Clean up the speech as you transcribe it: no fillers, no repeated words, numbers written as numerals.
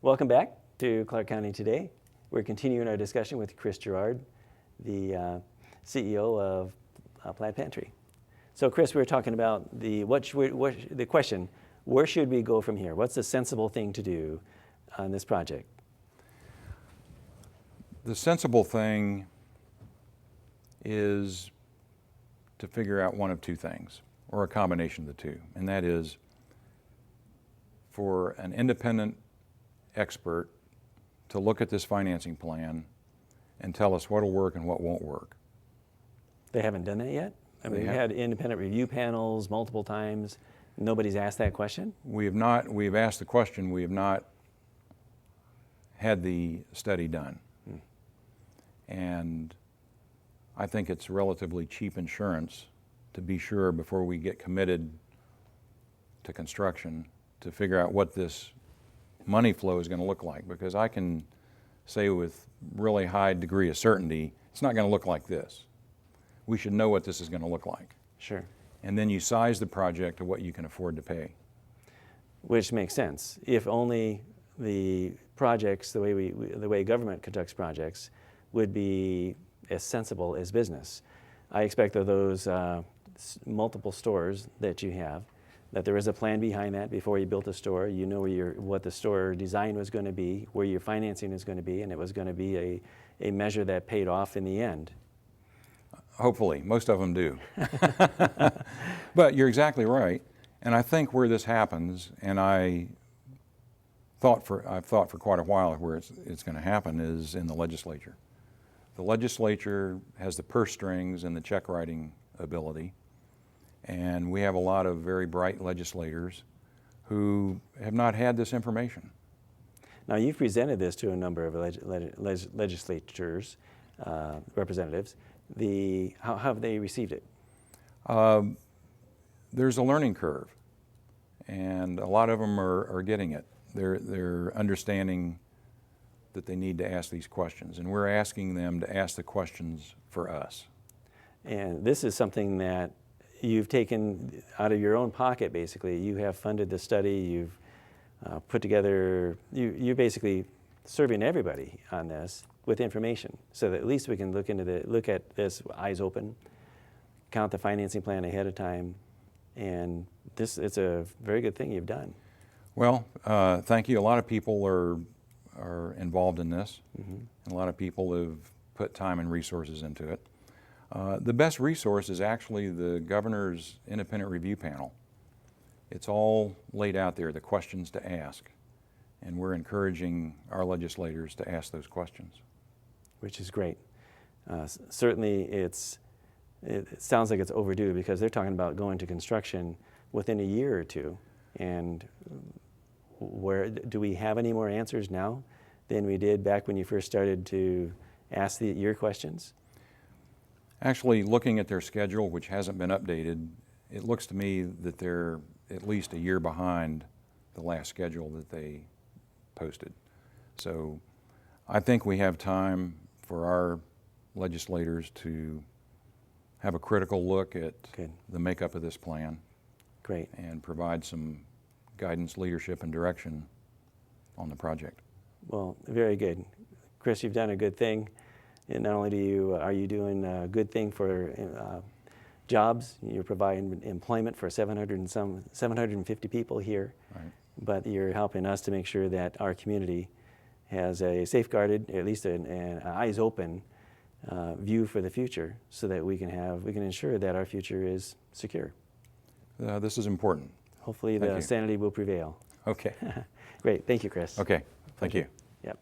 Welcome back to Clark County Today. We're continuing our discussion with Chris Girard, the CEO of Plaid Pantry. So, Chris, we were talking about the question: where should we go from here? What's the sensible thing to do on this project? The sensible thing is to figure out one of two things, or a combination of the two, and that is for an independent expert to look at this financing plan and tell us what will work and what won't work. They haven't done that yet? I mean, we've had independent review panels multiple times. Nobody's asked that question? We have not. We've asked the question. We have not had the study done. And I think it's relatively cheap insurance to be sure before we get committed to construction to figure out what this money flow is going to look like, because I can say with really high degree of certainty it's not going to look like this. We should know what this is going to look like. Sure. And then you size the project to what you can afford to pay. Which makes sense. If only the projects, the way government conducts projects, would be as sensible as business. I expect that those multiple stores that you have, that there is a plan behind that before you built a store. You know what the store design was going to be, where your financing is going to be, and it was going to be a measure that paid off in the end. Hopefully, most of them do. But you're exactly right. And I think where this happens, and I've thought for quite a while where it's going to happen, is in the legislature. The legislature has the purse strings and the check writing ability. And we have a lot of very bright legislators who have not had this information. Now, you've presented this to a number of legislatures, representatives. How have they received it? There's a learning curve, and a lot of them are getting it. They're understanding that they need to ask these questions, and we're asking them to ask the questions for us. And this is something that you've taken out of your own pocket, basically. You have funded the study, you've put together, you're basically serving everybody on this with information, so that at least we can look at this eyes open, count the financing plan ahead of time, and it's a very good thing you've done. Well, thank you. A lot of people are involved in this, and a lot of people have put time and resources into it. The best resource is actually the governor's independent review panel. It's all laid out there, the questions to ask, and we're encouraging our legislators to ask those questions. Which is great. Certainly it sounds like it's overdue, because they're talking about going to construction within a year or two. And do we have any more answers now than we did back when you first started to ask your questions? Actually, looking at their schedule, which hasn't been updated, it looks to me that they're at least a year behind the last schedule that they posted. So I think we have time for our legislators to have a critical look at the makeup of this plan. Great. And provide some guidance, leadership, and direction on the project. Well, very good. Chris, you've done a good thing. And not only are you doing a good thing for jobs, you're providing employment for 750 people here, right, but you're helping us to make sure that our community has a safeguarded, at least an eyes open view for the future, so that we can ensure that our future is secure. This is important. Hopefully the sanity will prevail. Okay. Great. Thank you, Chris. Okay. Thank you. Yep.